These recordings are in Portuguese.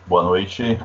Boa noite.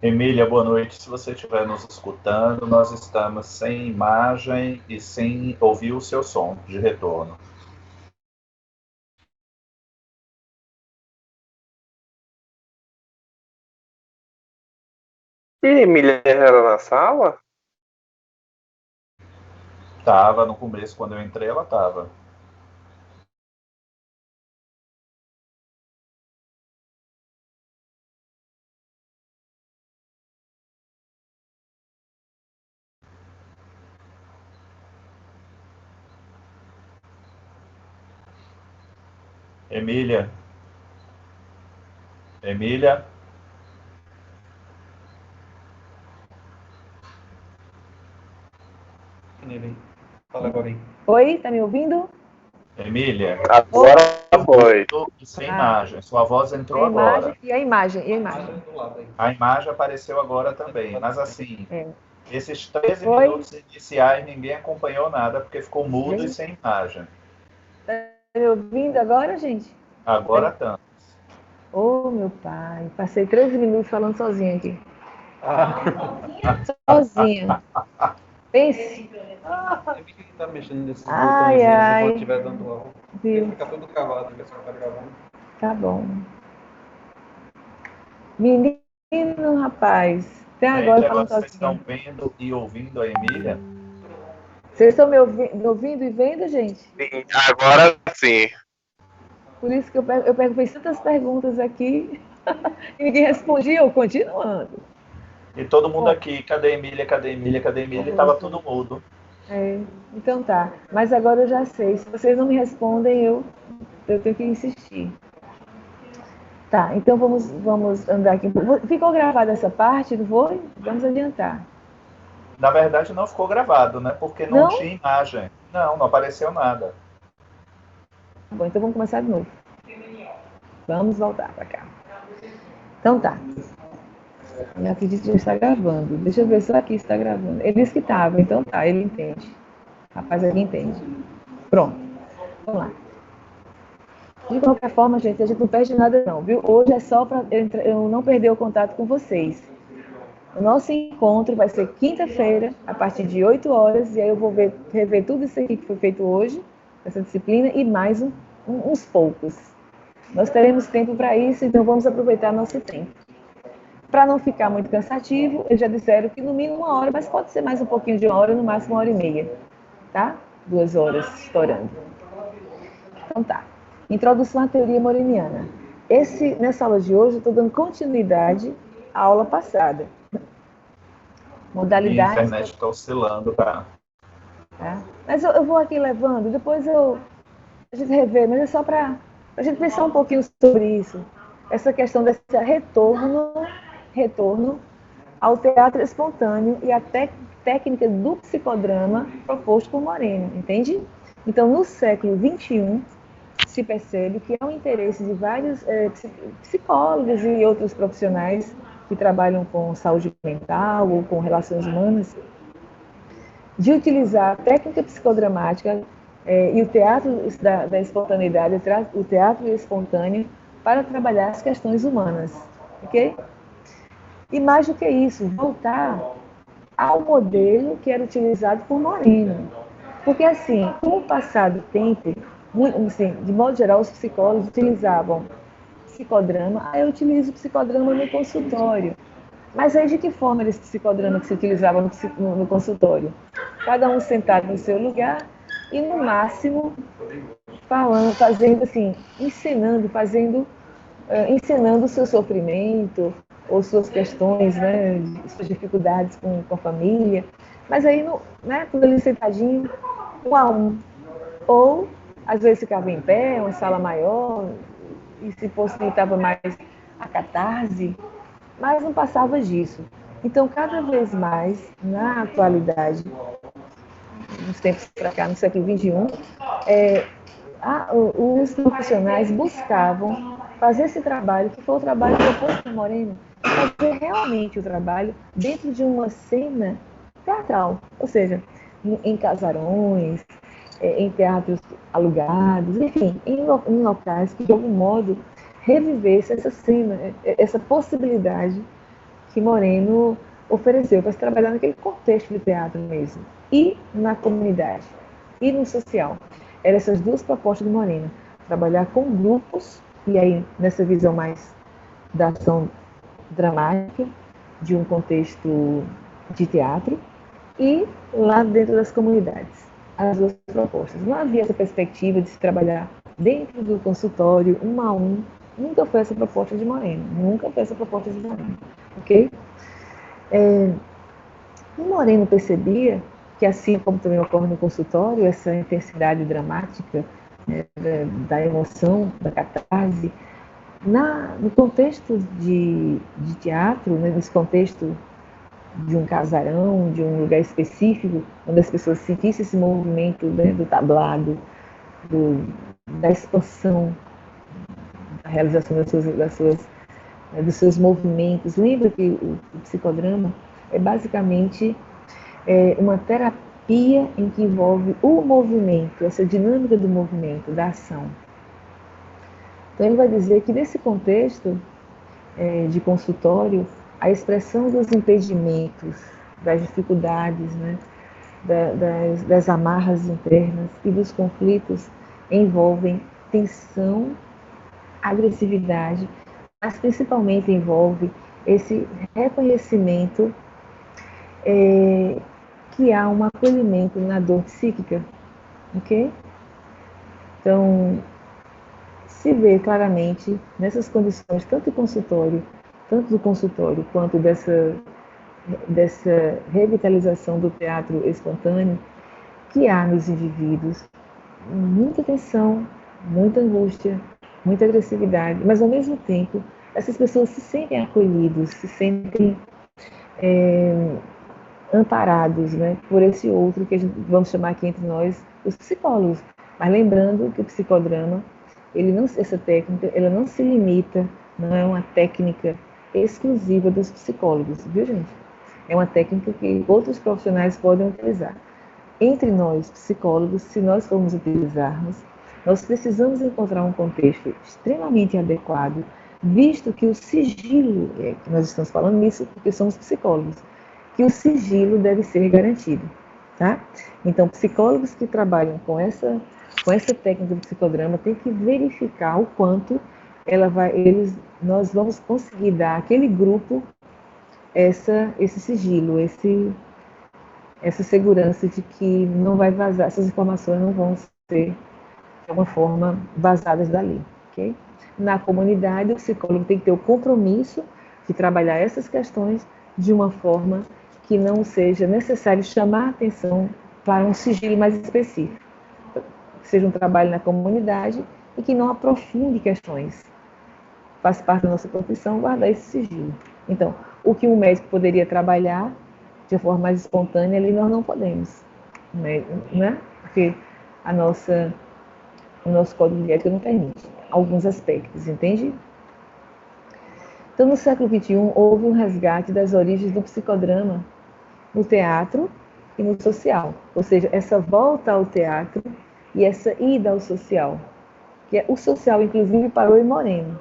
Emília, boa noite. Se você estiver nos escutando, nós estamos sem imagem e sem ouvir o seu som de retorno. E Emília era na sala? Tava no começo, quando eu entrei, ela tava. Emília, Emília, Fala agora aí. Oi, tá me ouvindo? Emília, Oi, Agora foi. mudo e sem ah, imagem. Sua voz e entrou a imagem, agora. e a imagem, e a imagem. Do lado aí. A imagem apareceu agora também. Mas assim, É. esses 13 Oi, minutos iniciais ninguém acompanhou nada porque ficou mudo e gente, sem imagem. tá me ouvindo agora, gente? Agora Peraí. tanto. Ô, meu pai, passei 13 minutos falando sozinha aqui. Ah, Sozinha. Pense. eu vi que tá mexendo nesses Ai, botõezinhos enquanto ai, estiver dando aula. Porque viu? fica tudo cavado, que a senhora tá gravando. Tá bom. Menino, rapaz, até agora Gente, agora falando vocês estão sozinha. vendo e ouvindo a Emília? Vocês estão me ouvindo e vendo, gente? Sim, agora sim. Por isso que fiz tantas perguntas aqui e ninguém respondia, eu continuando. E todo mundo Bom, aqui, cadê Emília, cadê Emília, cadê Emília? E tava poxa, todo mudo. é, então tá. Mas agora eu já sei. Se vocês não me respondem, eu tenho que insistir. Tá, então vamos andar aqui. Ficou gravada essa parte, não foi? Vamos adiantar. Na verdade, não ficou gravado, né? Porque não Não? tinha imagem. Não, não apareceu nada. Bom, então vamos começar de novo. Vamos voltar para cá. Então tá. Eu acredito que já está gravando. Deixa eu ver só aqui se está gravando. Ele disse que estava, então tá, ele entende. Rapaz, ele entende. Pronto, vamos lá. De qualquer forma, gente, a gente não perde nada não, viu? Hoje é só para eu não perder o contato com vocês. O nosso encontro vai ser quinta-feira, a partir de 8 horas, e aí eu vou rever tudo isso aqui que foi feito hoje, essa disciplina, e mais uns poucos. Nós teremos tempo para isso, então vamos aproveitar nosso tempo. Para não ficar muito cansativo, eles já disseram que no mínimo 1 hora, mas pode ser mais um pouquinho de 1 hora, no máximo 1 hora e meia, tá? 2 horas estourando. Então tá. Introdução à teoria moreniana. Nessa aula de hoje, eu estou dando continuidade à aula passada. Minha Modalidades. internet está oscilando, tá? Tá? Mas eu vou aqui levando, depois a gente revê, mas é só para a gente pensar um pouquinho sobre isso. Essa questão desse retorno ao teatro espontâneo e à técnica do psicodrama proposto por Moreno, entende? Então, no século XXI, se percebe que há um interesse de vários psicólogos e outros profissionais que trabalham com saúde mental ou com relações humanas, de utilizar a técnica psicodramática e o teatro da espontaneidade, o teatro espontâneo, para trabalhar as questões humanas, ok? E mais do que isso, voltar ao modelo que era utilizado por Moreno. Porque, assim, com o passar do tempo, assim, de modo geral, os psicólogos utilizavam psicodrama. Eu utilizo psicodrama no consultório. Mas aí de que forma era esse psicodrama que se utilizava no consultório? Cada um sentado no seu lugar e, no máximo, falando, fazendo assim, encenando o seu sofrimento ou suas questões, né, suas dificuldades com a família. Mas aí, né, tudo ali sentadinho, um a um. Ou, às vezes, ficava em pé, uma sala maior, e se possibilitava mais a catarse, mas não passava disso. Então, cada vez mais, na atualidade, nos tempos para cá, no século XXI, os profissionais buscavam fazer esse trabalho, que foi o trabalho proposto por Moreno, fazer realmente o trabalho dentro de uma cena teatral, ou seja, em casarões, em teatros alugados, enfim, em locais que de algum modo revivesse essa cena, essa possibilidade que Moreno ofereceu para se trabalhar naquele contexto de teatro mesmo, e na comunidade, e no social. Eram essas duas propostas de Moreno, trabalhar com grupos, e aí nessa visão mais da ação dramática, de um contexto de teatro, e lá dentro das comunidades, as duas propostas. Não havia essa perspectiva de se trabalhar dentro do consultório, um a um. Nunca foi essa proposta de Moreno, nunca foi essa proposta de Moreno, ok? E Moreno percebia que, assim como também ocorre no consultório, essa intensidade dramática, né, da emoção, da catarse, no contexto de teatro, né, nesse contexto de um casarão, de um lugar específico, onde as pessoas sentissem esse movimento, né, do tablado, da expansão, da realização dos seus movimentos. Lembra que o psicodrama é basicamente uma terapia em que envolve o movimento, essa dinâmica do movimento, da ação. Então ele vai dizer que nesse contexto de consultório, a expressão dos impedimentos, das dificuldades, né, das amarras internas e dos conflitos envolvem tensão, agressividade, mas principalmente envolve esse reconhecimento que há um acolhimento na dor psíquica, ok? Então, se vê claramente nessas condições, tanto do consultório quanto dessa revitalização do teatro espontâneo, que há nos indivíduos muita tensão, muita angústia, muita agressividade, mas ao mesmo tempo essas pessoas se sentem acolhidos, se sentem amparados, né, por esse outro que vamos chamar aqui entre nós os psicólogos. Mas lembrando que o psicodrama, essa técnica, ela não se limita, não é uma técnica exclusiva dos psicólogos, viu, gente? É uma técnica que outros profissionais podem utilizar. Entre nós, psicólogos, se nós formos utilizarmos, nós precisamos encontrar um contexto extremamente adequado, visto que o sigilo, que nós estamos falando isso porque somos psicólogos, que o sigilo deve ser garantido, tá? Então, psicólogos que trabalham com essa técnica do psicodrama têm que verificar o quanto nós vamos conseguir dar àquele grupo esse sigilo, essa segurança de que não vai vazar, essas informações não vão ser, de alguma forma, vazadas dali, ok? Na comunidade, o psicólogo tem que ter o compromisso de trabalhar essas questões de uma forma que não seja necessário chamar a atenção para um sigilo mais específico. Que seja um trabalho na comunidade e que não aprofunde questões. Faz parte da nossa profissão guardar esse sigilo. Então, o que um médico poderia trabalhar de uma forma mais espontânea, ali nós não podemos, né? Porque o nosso código de ética não permite alguns aspectos, entende? Então, no século XXI, houve um resgate das origens do psicodrama no teatro e no social. Ou seja, essa volta ao teatro e essa ida ao social. Que o social, inclusive, parou em Moreno.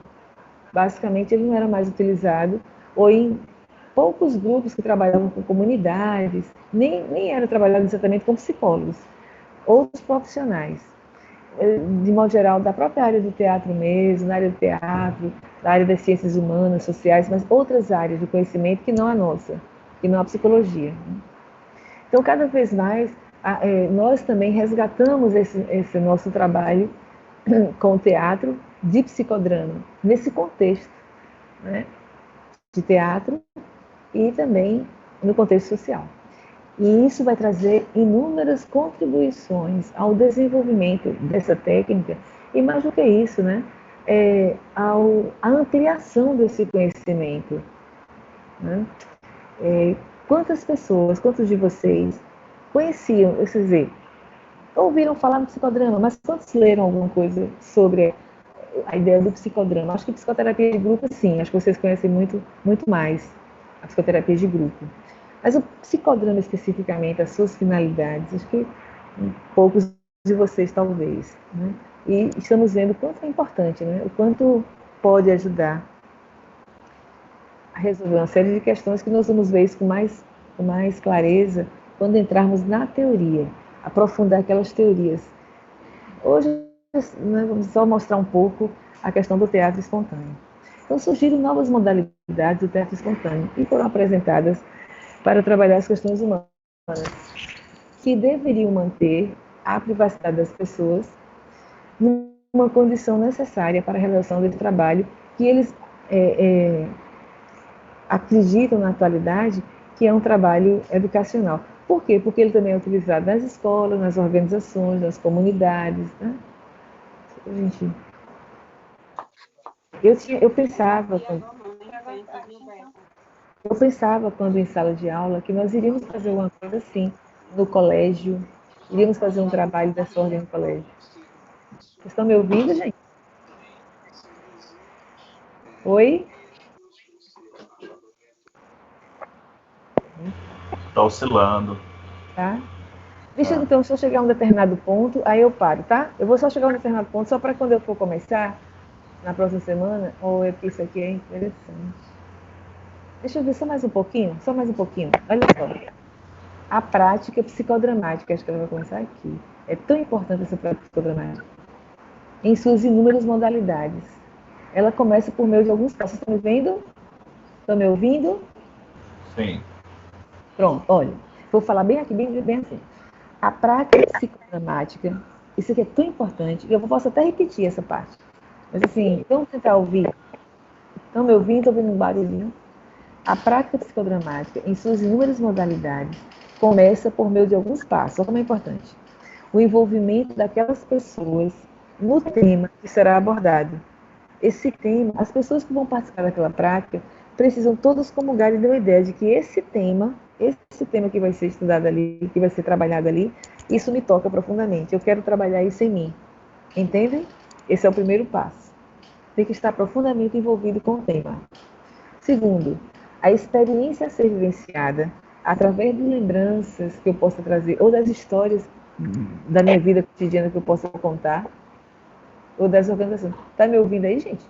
Basicamente, ele não era mais utilizado, ou em poucos grupos que trabalhavam com comunidades, nem era trabalhado exatamente com psicólogos, outros profissionais. De modo geral, da própria área do teatro mesmo, na área do teatro, da área das ciências humanas, sociais, mas outras áreas do conhecimento que não a nossa, que não a psicologia. Então, cada vez mais, nós também resgatamos esse nosso trabalho com o teatro de psicodrama, nesse contexto, né, de teatro e também no contexto social. E isso vai trazer inúmeras contribuições ao desenvolvimento dessa técnica, e mais do que isso, né, à ampliação desse conhecimento. Né? Quantas pessoas, quantos de vocês conheciam, quer dizer, ouviram falar no psicodrama, mas quantos leram alguma coisa sobre a ideia do psicodrama? Acho que psicoterapia de grupo, sim, acho que vocês conhecem muito, muito mais a psicoterapia de grupo. Mas o psicodrama especificamente, as suas finalidades, acho que poucos de vocês talvez. Né? E estamos vendo o quanto é importante, né? O quanto pode ajudar resolver uma série de questões que nós vamos ver isso com mais clareza quando entrarmos na teoria, aprofundar aquelas teorias. Hoje, nós vamos só mostrar um pouco a questão do teatro espontâneo. Então, surgiram novas modalidades do teatro espontâneo e foram apresentadas para trabalhar as questões humanas, que deveriam manter a privacidade das pessoas numa condição necessária para a realização desse trabalho que eles acreditam na atualidade que é um trabalho educacional. Por quê? Porque ele também é utilizado nas escolas, nas organizações, nas comunidades. Né? Gente, eu pensava quando em sala de aula que nós iríamos fazer uma coisa assim no colégio, iríamos fazer um trabalho dessa ordem no colégio. Vocês estão me ouvindo, gente? Oi? Está oscilando. Tá? Então, se eu chegar a um determinado ponto, aí eu paro, tá? Eu vou só chegar a um determinado ponto, só para quando eu for começar, na próxima semana, ou é que isso aqui é interessante. Deixa eu ver só mais um pouquinho, Olha só. A prática psicodramática, acho que ela vai começar aqui. É tão importante essa prática psicodramática. Em suas inúmeras modalidades. Ela começa por meio de alguns passos. Estão me vendo? Estão me ouvindo? Sim. Pronto, olha. Vou falar bem aqui, bem assim. A prática psicodramática, isso aqui é tão importante, e eu posso até repetir essa parte. Mas assim, vamos tentar ouvir. Estão me ouvindo? Estão ouvindo um barulhinho? A prática psicodramática, em suas inúmeras modalidades, começa por meio de alguns passos. Olha como é importante. O envolvimento daquelas pessoas no tema que será abordado. Esse tema, as pessoas que vão participar daquela prática, precisam todas comungar e dar uma ideia de que esse tema que vai ser estudado ali, que vai ser trabalhado ali, isso me toca profundamente. Eu quero trabalhar isso em mim. Entendem? Esse é o primeiro passo. Tem que estar profundamente envolvido com o tema. Segundo, a experiência a ser vivenciada através de lembranças que eu possa trazer, ou das histórias da minha vida cotidiana que eu possa contar, ou das organizações. Tá me ouvindo aí, gente?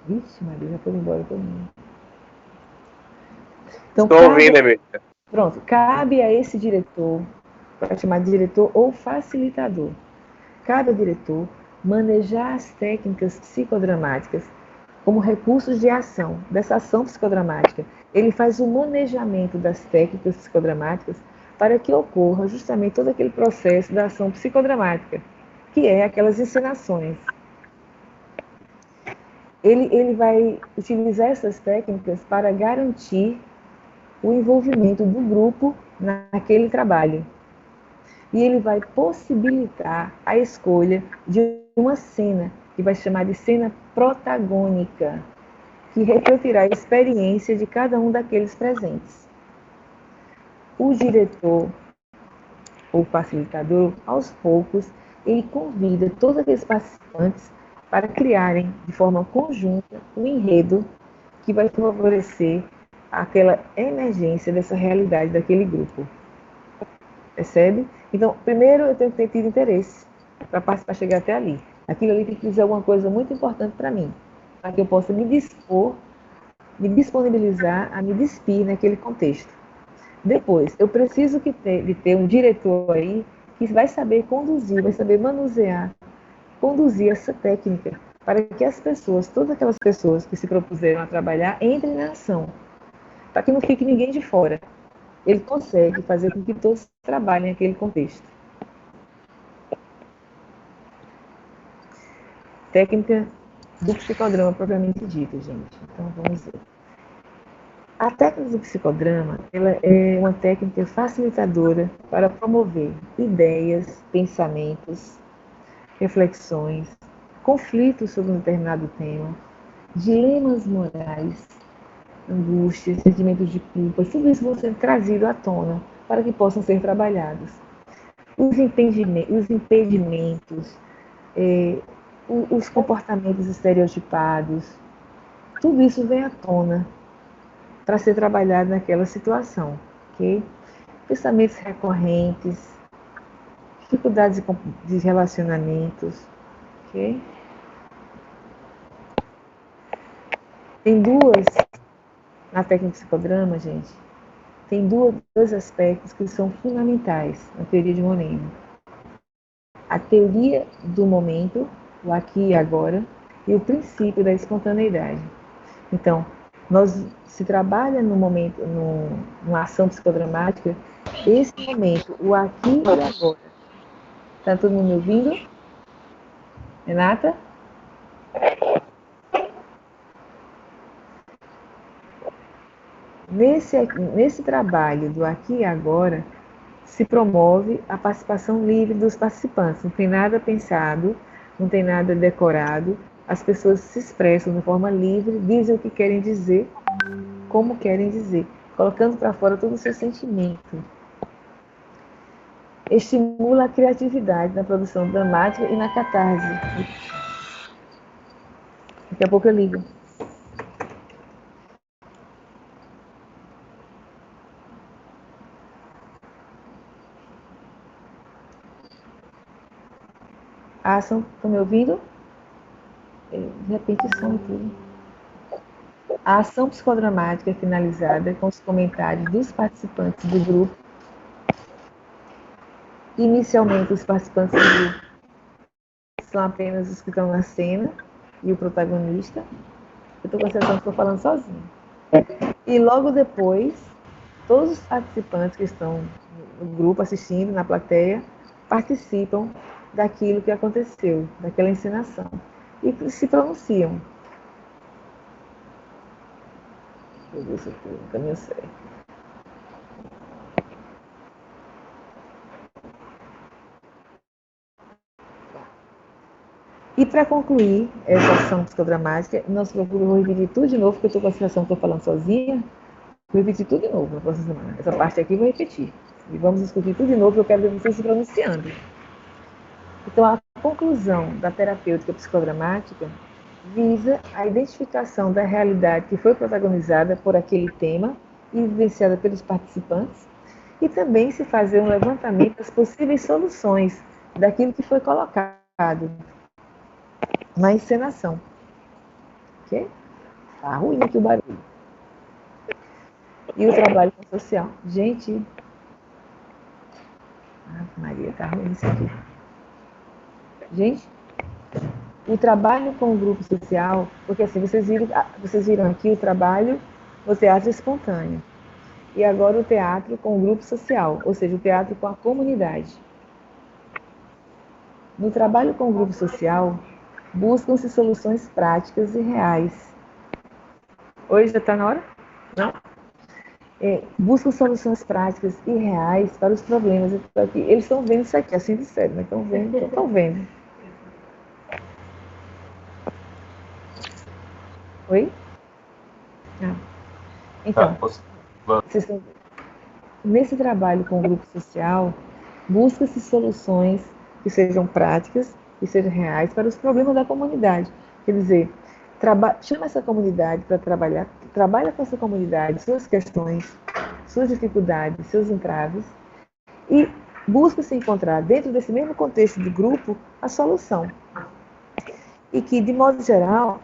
Vixe, Maria, já foi embora todo mundo. Então, Estou ouvindo, Emília. Pronto, cabe a esse diretor, vai chamar de diretor ou facilitador, cabe ao diretor manejar as técnicas psicodramáticas como recursos de ação, dessa ação psicodramática. Ele faz o manejamento das técnicas psicodramáticas para que ocorra justamente todo aquele processo da ação psicodramática, que é aquelas encenações. Ele vai utilizar essas técnicas para garantir o envolvimento do grupo naquele trabalho. E ele vai possibilitar a escolha de uma cena, que vai chamar de cena protagônica, que refletirá a experiência de cada um daqueles presentes. O diretor, ou facilitador, aos poucos, ele convida todos aqueles participantes para criarem, de forma conjunta, um enredo que vai favorecer aquela emergência dessa realidade daquele grupo. Percebe? Então, primeiro eu tenho que ter tido interesse para chegar até ali. Aquilo ali tem que dizer alguma coisa muito importante para mim, para que eu possa me disponibilizar a me despir naquele contexto. Depois, eu preciso de ter um diretor aí que vai saber conduzir, vai saber manusear, conduzir essa técnica para que as pessoas, todas aquelas pessoas que se propuseram a trabalhar, entrem na ação, para que não fique ninguém de fora. Ele consegue fazer com que todos trabalhem naquele contexto. Técnica do psicodrama propriamente dita, gente. Então, vamos ver. A técnica do psicodrama, ela é uma técnica facilitadora para promover ideias, pensamentos, reflexões, conflitos sobre um determinado tema, dilemas morais, angústias, sentimentos de culpa, tudo isso vão ser trazido à tona para que possam ser trabalhados. Os impedimentos, os comportamentos estereotipados, tudo isso vem à tona para ser trabalhado naquela situação, ok? Pensamentos recorrentes, dificuldades de relacionamentos, ok? Tem duas, na técnica psicodrama, gente, tem dois aspectos que são fundamentais na teoria de Moreno. A teoria do momento, o aqui e agora, e o princípio da espontaneidade. Então, se trabalha no momento, numa ação psicodramática, esse momento, o aqui e agora. Está todo mundo me ouvindo? Renata? Nesse trabalho do aqui e agora, se promove a participação livre dos participantes. Não tem nada pensado, não tem nada decorado. As pessoas se expressam de forma livre, dizem o que querem dizer, como querem dizer, colocando para fora todo o seu sentimento. Estimula a criatividade na produção dramática e na catarse. Daqui a pouco eu ligo. A ação, estão me ouvindo? De repente some tudo. A ação psicodramática é finalizada com os comentários dos participantes do grupo. Inicialmente, os participantes do grupo são apenas os que estão na cena e o protagonista. Eu estou com a sensação que estou falando sozinha. E logo depois, todos os participantes que estão no grupo assistindo, na plateia, participam daquilo que aconteceu, daquela encenação. E se pronunciam. Deixa eu ver se eu estou no caminho certo. E para concluir essa ação psicodramática, vou repetir tudo de novo, porque eu estou com a sensação que estou falando sozinha. Vou repetir tudo de novo na próxima semana. Essa parte aqui eu vou repetir. E vamos discutir tudo de novo, eu quero ver vocês se pronunciando. Então, a conclusão da terapêutica psicodramática visa a identificação da realidade que foi protagonizada por aquele tema e vivenciada pelos participantes, e também se fazer um levantamento das possíveis soluções daquilo que foi colocado na encenação. Ok? Tá ruim aqui o barulho. E o trabalho social. Gente, Maria, tá ruim isso aqui. Gente, o trabalho com o grupo social, porque assim, vocês viram aqui o trabalho no teatro espontâneo. E agora o teatro com o grupo social, ou seja, o teatro com a comunidade. No trabalho com o grupo social, buscam-se soluções práticas e reais. Hoje já está na hora? Não? Buscam soluções práticas e reais para os problemas. Eles estão vendo isso aqui, assim de sério, mas estão vendo. Oi? Então, nesse trabalho com o grupo social, busca-se soluções que sejam práticas e sejam reais para os problemas da comunidade. Quer dizer, chama essa comunidade para trabalhar, trabalha com essa comunidade, suas questões, suas dificuldades, seus entraves, e busca-se encontrar, dentro desse mesmo contexto do grupo, a solução. E que, de modo geral,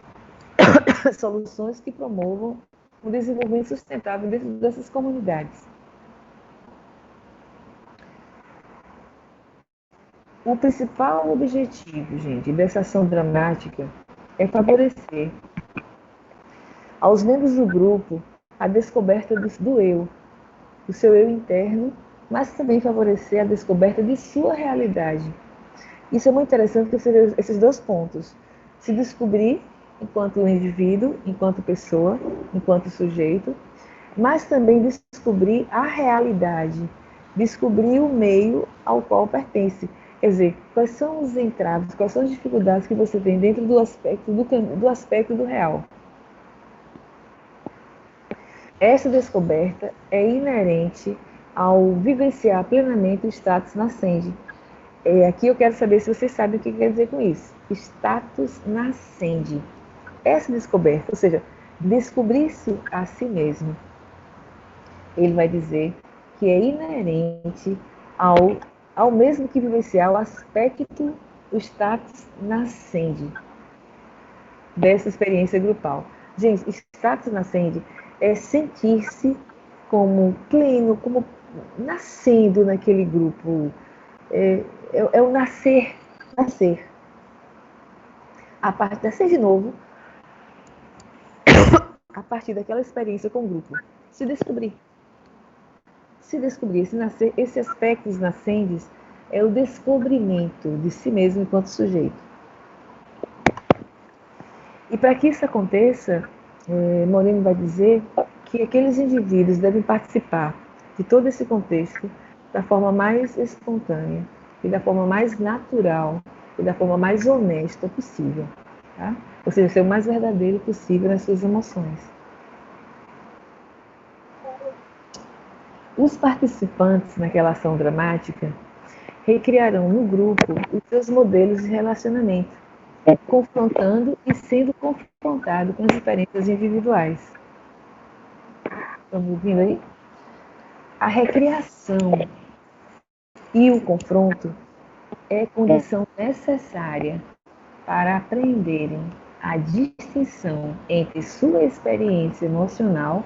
soluções que promovam um desenvolvimento sustentável dentro dessas comunidades. O principal objetivo, gente, dessa ação dramática é favorecer aos membros do grupo a descoberta do eu, do seu eu interno, mas também favorecer a descoberta de sua realidade. Isso é muito interessante, porque você vê esses dois pontos. Se descobrir enquanto indivíduo, enquanto pessoa, enquanto sujeito, mas também descobrir a realidade, descobrir o meio ao qual pertence. Quer dizer, quais são os entraves, quais são as dificuldades que você tem dentro do aspecto do real. Essa descoberta é inerente ao vivenciar plenamente o status nascente. Aqui eu quero saber se vocês sabem o que quer dizer com isso. Status nascente. Essa descoberta, ou seja, descobrir-se a si mesmo, ele vai dizer que é inerente ao mesmo que vivenciar o aspecto, o status nascente dessa experiência grupal. Gente, pratos na sende é sentir-se como pleno, como nascendo naquele grupo. É o nascer. A partir nascer de novo, a partir daquela experiência com o grupo. Se descobrir. Esse aspecto dos nascendes é o descobrimento de si mesmo enquanto sujeito. E para que isso aconteça, Moreno vai dizer que aqueles indivíduos devem participar de todo esse contexto da forma mais espontânea e da forma mais natural e da forma mais honesta possível. Tá? Ou seja, ser o mais verdadeiro possível nas suas emoções. Os participantes naquela ação dramática recriarão no grupo os seus modelos de relacionamento, confrontando e sendo confrontado com as diferenças individuais. Estamos ouvindo aí? A recriação e o confronto é condição necessária para aprenderem a distinção entre sua experiência emocional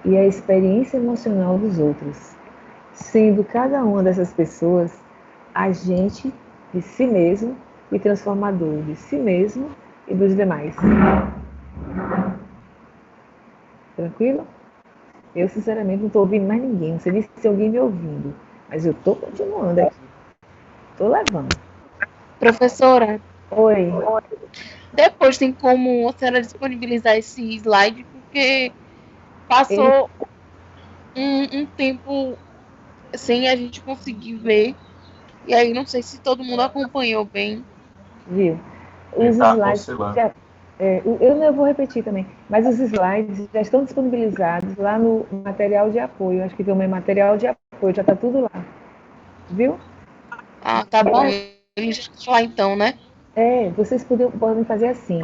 e a experiência emocional dos outros, sendo cada uma dessas pessoas agente de si mesmo e transformador de si mesmo e dos demais. Tranquilo? Eu, sinceramente, não estou ouvindo mais ninguém. Não sei nem se alguém me ouvindo, mas eu estou continuando aqui. Estou levando. Professora, Oi. depois tem como a senhora disponibilizar esse slide, porque passou um tempo sem a gente conseguir ver, e aí não sei se todo mundo acompanhou bem. Viu? Os slides. Eu vou repetir também, mas os slides já estão disponibilizados lá no material de apoio. Acho que tem um material de apoio, já está tudo lá. Viu? Ah, tá bom. A gente vai falar então, né? Vocês podem fazer assim.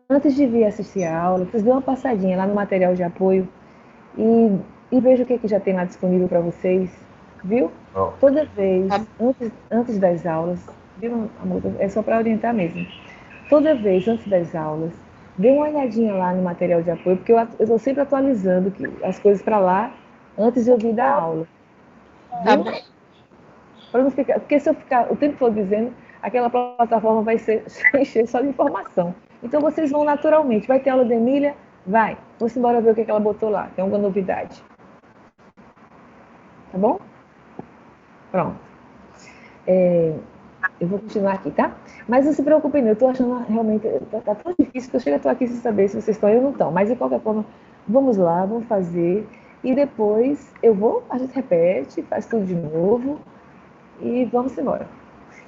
Antes de vir assistir a aula, vocês dêem uma passadinha lá no material de apoio e veja o que já tem lá disponível para vocês. Viu? Toda vez, antes das aulas, viu, amor? É só para orientar mesmo. Toda vez, antes das aulas, dê uma olhadinha lá no material de apoio, porque eu estou sempre atualizando as coisas para lá antes de eu vir da aula. Tá bom. Para não ficar, porque se eu ficar o tempo todo dizendo, aquela plataforma vai ser encher só de informação. Então vocês vão naturalmente. Vai ter aula de Emília? Vai. Vamos embora ver o que ela botou lá. Tem alguma novidade. Tá bom? Pronto. Eu vou continuar aqui, tá? Mas não se preocupem, não. Eu estou achando realmente... Tá tão difícil que eu chego a estar aqui sem saber se vocês estão aí ou não estão. Mas, de qualquer forma, vamos lá, vamos fazer. E depois a gente repete, faz tudo de novo e vamos embora.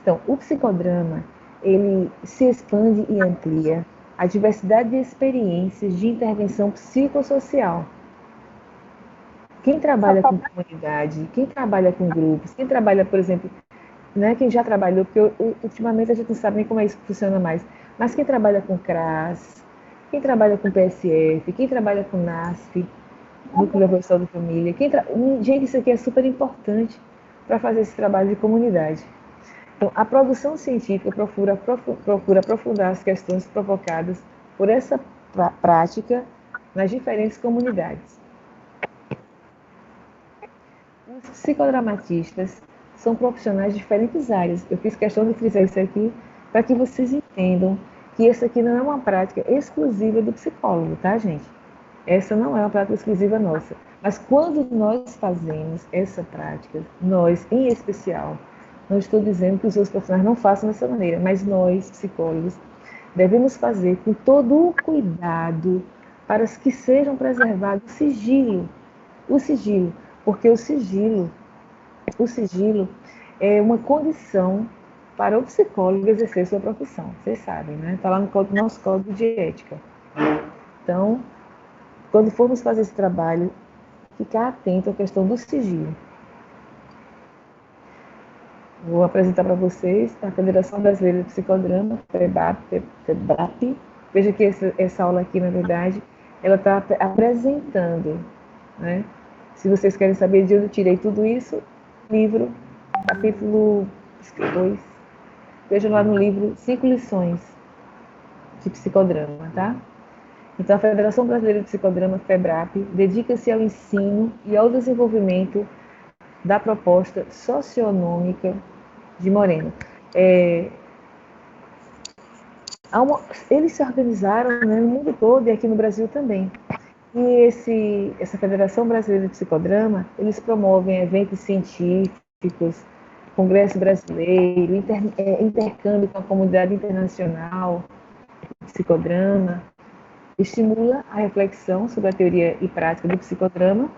Então, o psicodrama, ele se expande e amplia a diversidade de experiências de intervenção psicossocial. Quem trabalha com comunidade, quem trabalha com grupos, quem trabalha, por exemplo... Quem já trabalhou, porque ultimamente a gente não sabe nem como é isso que funciona mais, mas quem trabalha com CRAS, quem trabalha com PSF, quem trabalha com NASF, Núcleo de Evolução da Família, gente, isso aqui é super importante para fazer esse trabalho de comunidade. Então, a produção científica procura aprofundar as questões provocadas por essa prática nas diferentes comunidades. Os psicodramatistas são profissionais de diferentes áreas. Eu fiz questão de frisar isso aqui para que vocês entendam que isso aqui não é uma prática exclusiva do psicólogo, tá, gente? Essa não é uma prática exclusiva nossa. Mas quando nós fazemos essa prática, nós, em especial, não estou dizendo que os outros profissionais não façam dessa maneira, mas nós, psicólogos, devemos fazer com todo o cuidado para que sejam preservados o sigilo, porque o sigilo é uma condição para o psicólogo exercer sua profissão. Vocês sabem, né? Está lá no nosso código de ética. Então, quando formos fazer esse trabalho, ficar atento à questão do sigilo. Vou apresentar para vocês a Federação Brasileira de Psicodrama, FEBRAP. Veja que essa aula aqui, na verdade, ela está apresentando, né? Se vocês querem saber de onde eu tirei tudo isso, livro, capítulo 2. Vejam lá no livro 5 lições de psicodrama, tá? Então, a Federação Brasileira de Psicodrama, FEBRAP, dedica-se ao ensino e ao desenvolvimento da proposta socionômica de Moreno. Eles se organizaram, né, no mundo todo e aqui no Brasil também. E essa Federação Brasileira de Psicodrama, eles promovem eventos científicos, congresso brasileiro, intercâmbio com a comunidade internacional, psicodrama, estimula a reflexão sobre a teoria e prática do psicodrama,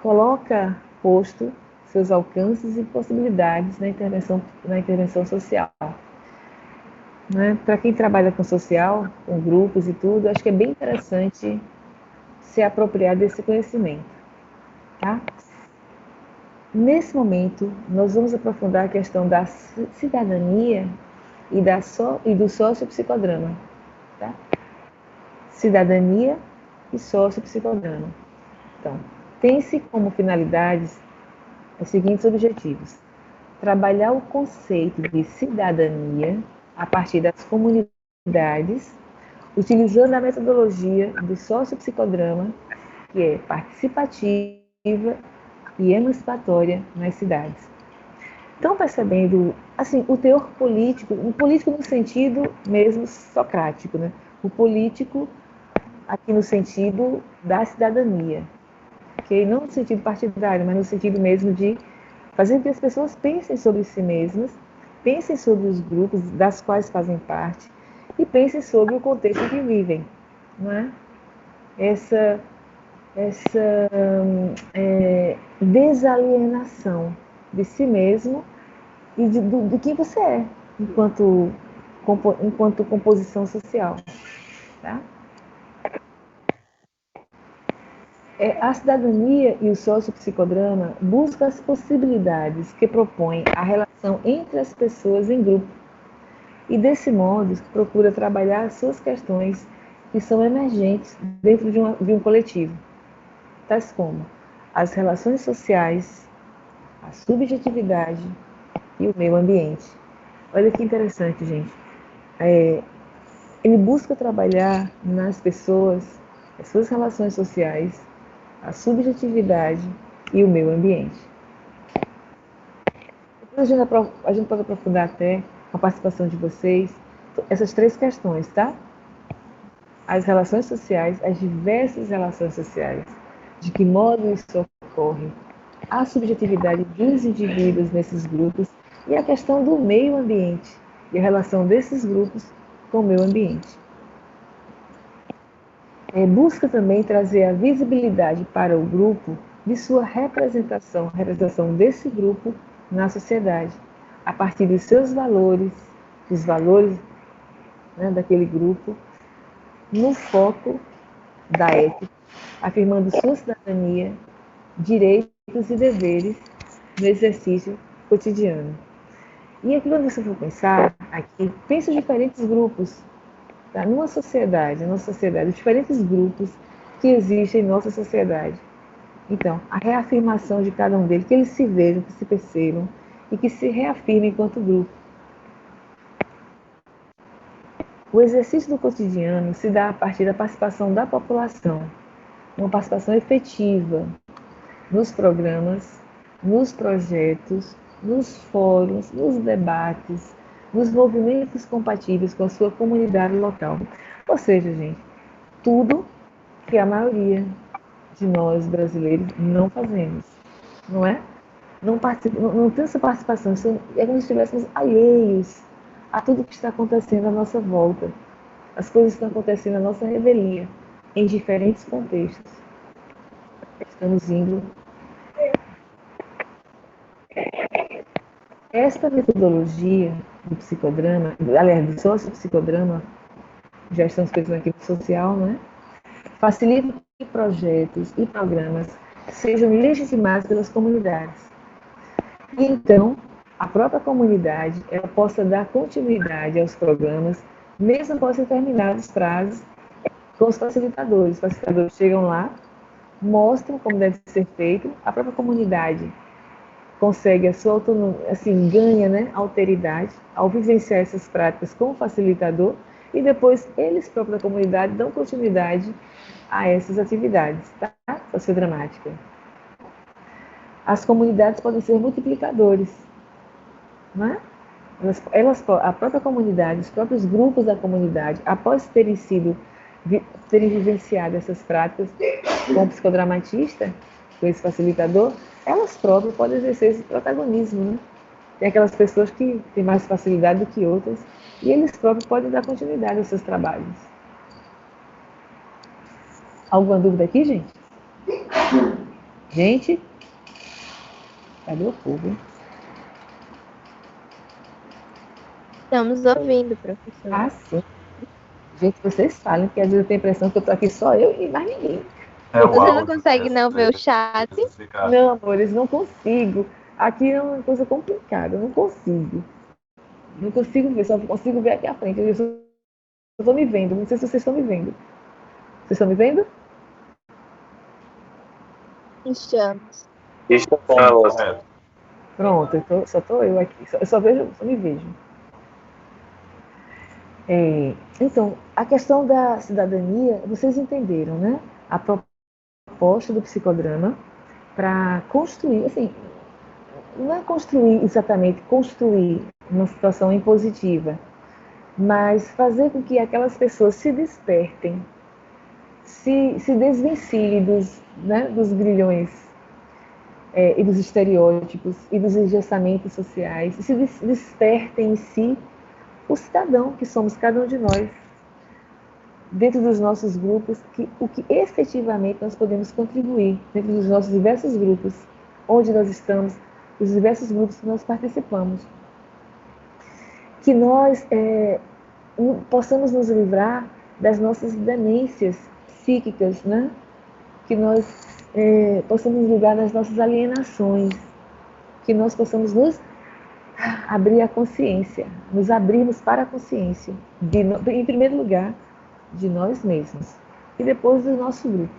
coloca posto seus alcances e possibilidades na intervenção social. Né? Para quem trabalha com social, com grupos e tudo, acho que é bem interessante se apropriar desse conhecimento. Tá? Nesse momento, nós vamos aprofundar a questão da cidadania e do sociopsicodrama. Tá? Cidadania e sociopsicodrama. Então, tem-se como finalidades os seguintes objetivos: trabalhar o conceito de cidadania a partir das comunidades, utilizando a metodologia do sociopsicodrama, que é participativa e emancipatória nas cidades. Então, percebendo assim, o teor político, o político no sentido mesmo socrático, né? O político aqui no sentido da cidadania, okay? Não no sentido partidário, mas no sentido mesmo de fazer com que as pessoas pensem sobre si mesmas, pensem sobre os grupos das quais fazem parte e pensem sobre o contexto que vivem, não é? Essa desalienação de si mesmo e do que você é enquanto composição social. Tá? A cidadania e o sociopsicodrama buscam as possibilidades que propõem a relação entre as pessoas em grupo e, desse modo, procura trabalhar as suas questões que são emergentes dentro de um coletivo, tais como as relações sociais, a subjetividade e o meio ambiente. Olha que interessante, gente. Ele busca trabalhar nas pessoas as suas relações sociais, a subjetividade e o meio ambiente. Depois a gente pode aprofundar até com a participação de vocês essas três questões, tá? As relações sociais, as diversas relações sociais, de que modo isso ocorre, a subjetividade dos indivíduos nesses grupos e a questão do meio ambiente e a relação desses grupos com o meio ambiente. Busca também trazer a visibilidade para o grupo de sua representação, a representação desse grupo na sociedade, a partir de seus valores, dos valores, né, daquele grupo, no foco da ética, afirmando sua cidadania, direitos e deveres no exercício cotidiano. E aqui, quando você for pensar, pensa em diferentes grupos, tá? Numa sociedade, diferentes grupos que existem em nossa sociedade. Então, a reafirmação de cada um deles, que eles se vejam, que se percebam e que se reafirmem enquanto grupo. O exercício do cotidiano se dá a partir da participação da população, uma participação efetiva nos programas, nos projetos, nos fóruns, nos debates, nos movimentos compatíveis com a sua comunidade local. Ou seja, gente, tudo que a maioria de nós brasileiros não fazemos, não é? Não temos essa participação, é como se estivéssemos alheios a tudo que está acontecendo à nossa volta, as coisas que estão acontecendo à nossa revelia, em diferentes contextos. Estamos indo. Esta metodologia do psicodrama, aliás, do sociopsicodrama, já estamos pensando aqui no social, né? Facilita que projetos e programas sejam legitimados pelas comunidades. E então, a própria comunidade ela possa dar continuidade aos programas, mesmo após determinados prazos, com os facilitadores. Os facilitadores chegam lá, mostram como deve ser feito, a própria comunidade consegue a sua autonomia, assim, ganha, né, alteridade ao vivenciar essas práticas com o facilitador e depois eles próprios da comunidade dão continuidade a essas atividades, tá? Sociodramática. As comunidades podem ser multiplicadores, não é? A própria comunidade, os próprios grupos da comunidade, após terem vivenciado essas práticas com o psicodramatista, com esse facilitador, elas próprias podem exercer esse protagonismo, né? Tem aquelas pessoas que têm mais facilidade do que outras, e eles próprios podem dar continuidade aos seus trabalhos. Alguma dúvida aqui, gente? Gente? Cadê o povo, hein? Estamos ouvindo, professor. Ah, sim. Gente, vocês falam, porque às vezes eu tenho a impressão que eu tô aqui só eu e mais ninguém. Você não consegue não ver o chat? Não, amores, não consigo. Aqui é uma coisa complicada, eu não consigo. Não consigo ver, só consigo ver aqui à frente. Eu estou me vendo, não sei se vocês estão me vendo. Vocês estão me vendo? Estamos. Estamos. Pronto, só estou eu aqui. Só me vejo. Então, a questão da cidadania, vocês entenderam, né? A proposta do psicodrama para construir, assim, não é construir exatamente, construir uma situação impositiva, mas fazer com que aquelas pessoas se despertem, se desvencilhem dos grilhões e dos estereótipos e dos engessamentos sociais, e se despertem em si o cidadão que somos cada um de nós, dentro dos nossos grupos, o que efetivamente nós podemos contribuir, dentro dos nossos diversos grupos, onde nós estamos, os diversos grupos que nós participamos. Que nós possamos nos livrar das nossas demências psíquicas, né? Que nós possamos nos livrar das nossas alienações, que nós possamos nos abrir a consciência, nos abrirmos para a consciência, em primeiro lugar, de nós mesmos, e depois do nosso grupo.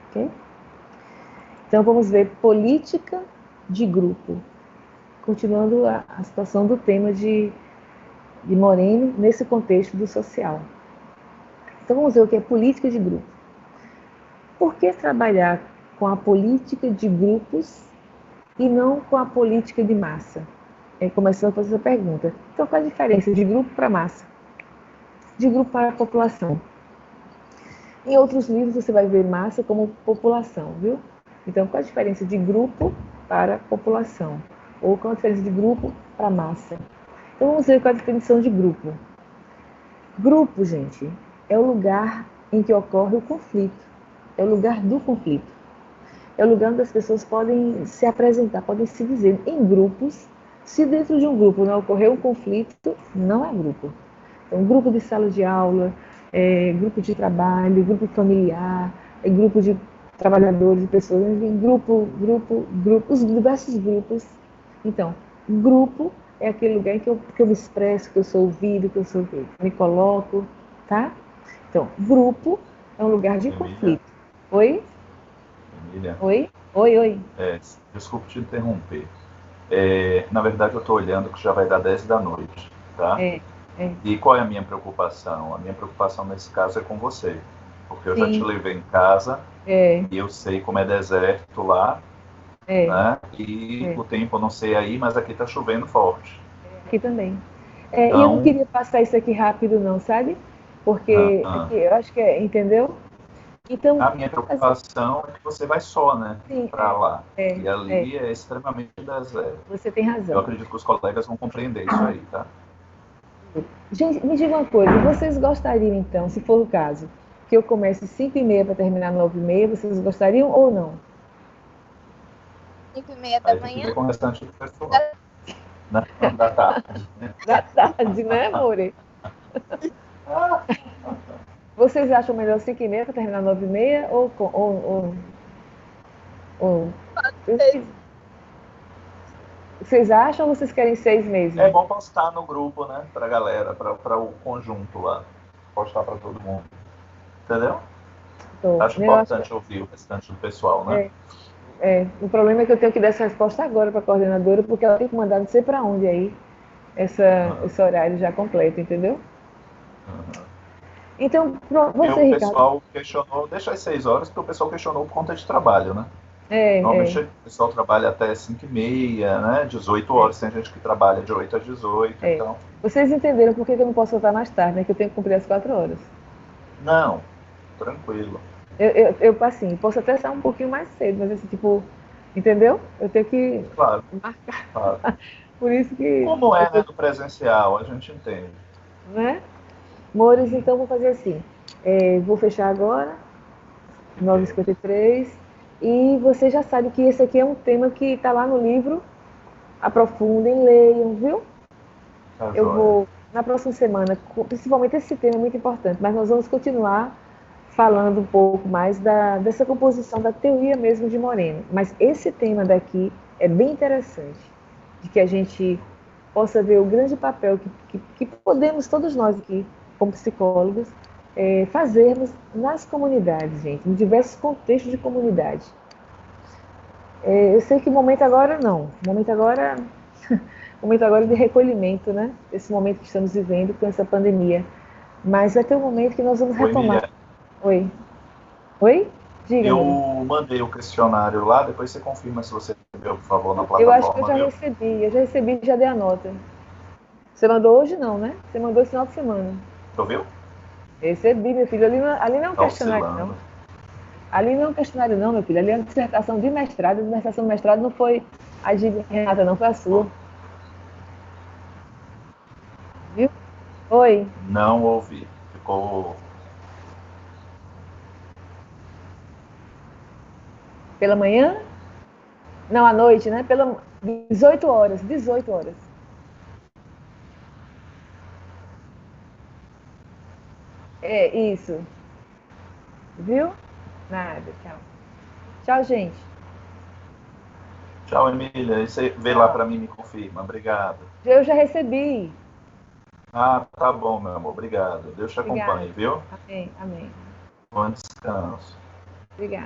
Ok? Então, vamos ver política de grupo. Continuando a situação do tema de Moreno, nesse contexto do social. Então, vamos ver o que é política de grupo. Por que trabalhar com a política de grupos e não com a política de massa? Começando a fazer essa pergunta. Então, qual a diferença de grupo para massa? De grupo para a população. Em outros livros você vai ver massa como população, viu? Então, qual a diferença de grupo para população? Ou qual a diferença de grupo para massa? Então, vamos ver qual é a definição de grupo. Grupo, gente, é o lugar em que ocorre o conflito. É o lugar do conflito. É o lugar onde as pessoas podem se apresentar, podem se dizer em grupos. Se dentro de um grupo não ocorrer um conflito, não é grupo. Então, grupo de sala de aula, grupo de trabalho, grupo familiar, grupo de trabalhadores e pessoas, enfim, grupo, os diversos grupos. Então, grupo é aquele lugar em que eu me expresso, que eu sou ouvido, que eu me coloco, tá? Então, grupo é um lugar de conflito. Oi? Emília? Oi. Desculpe te interromper. Na verdade, eu estou olhando que já vai dar 10 da noite, tá? E qual é a minha preocupação? A minha preocupação nesse caso é com você, porque eu já te levei em casa e eu sei como é deserto lá, né? E o tempo eu não sei aí, mas aqui está chovendo forte. Aqui também. Então, eu não queria passar isso aqui rápido não, sabe? Porque eu acho que entendeu? Então, a minha preocupação é que você vai só, né? Para lá. E ali é extremamente deserto. Você tem razão. Eu acredito que os colegas vão compreender isso aí, tá? Gente, me diga uma coisa. Vocês gostariam, então, se for o caso, que eu comece 5h30 para terminar 9h30? Vocês gostariam ou não? 5h30 da manhã? Com o restante do pessoal. Da tarde. Da tarde, né, amore? Vocês acham melhor 5h30 para terminar 9h30 ou... Vocês acham ou vocês querem 6 meses? É bom postar no grupo, né? Pra galera, para o conjunto lá. Postar para todo mundo. Entendeu? Acho importante ouvir o restante do pessoal, né? O problema é que eu tenho que dar essa resposta agora para a coordenadora, porque ela tem que mandar não sei para onde aí esse horário já completo, entendeu? Então, E você, o Ricardo. pessoal questionou, deixa às 6 horas, porque o pessoal questionou por conta de trabalho, né? É. Normalmente o pessoal trabalha até 5h30, né? 18 horas, tem gente que trabalha de 8 às 18, então... Vocês entenderam por que eu não posso voltar mais tarde, né? Que eu tenho que cumprir as 4 horas. Não, tranquilo. Eu assim, posso até sair um pouquinho mais cedo, mas assim, tipo, entendeu? Eu tenho que Claro, marcar. claro. Por isso que... Como é, né, do presencial, a gente entende. Né? Mores, então vou fazer assim. Vou fechar agora, 9h53. E você já sabe que esse aqui é um tema que está lá no livro. Aprofundem, leiam, viu? Tá Eu joia. vou, na próxima semana, principalmente esse tema é muito importante, mas nós vamos continuar falando um pouco mais dessa composição da teoria mesmo de Moreno. Mas esse tema daqui é bem interessante, de que a gente possa ver o grande papel que podemos, todos nós aqui, como psicólogos, fazermos nas comunidades, gente, em diversos contextos de comunidade. Eu sei que o momento agora não, o momento agora é de recolhimento, né? Esse momento que estamos vivendo com essa pandemia. Mas vai ter um momento que nós vamos retomar. Oi? Oi? Diga, Eu amor. mandei o questionário lá, depois você confirma se você recebeu, por favor, na Eu acho que plataforma. eu já recebi, já dei a nota. Você mandou hoje não, né? Você mandou esse final de semana. Tu viu? Recebi, meu filho. Ali não é um Tá questionário, oscilando. não. Ali não é um questionário, não, meu filho. Ali é uma dissertação de mestrado. A dissertação de mestrado não foi a de Renata, não, foi a sua. Viu? Oi? Não ouvi. Ficou... Pela manhã? Não, à noite, né? Pela 18 horas. 18 horas. É, isso. Viu? Nada, tchau. Tchau, gente. Tchau, Emília. E você vê lá pra mim e me confirma. Obrigado. Eu já recebi. Ah, tá bom, meu amor. Obrigado. Deus te Obrigada. acompanhe, viu? Amém, amém. Bom descanso. Obrigada.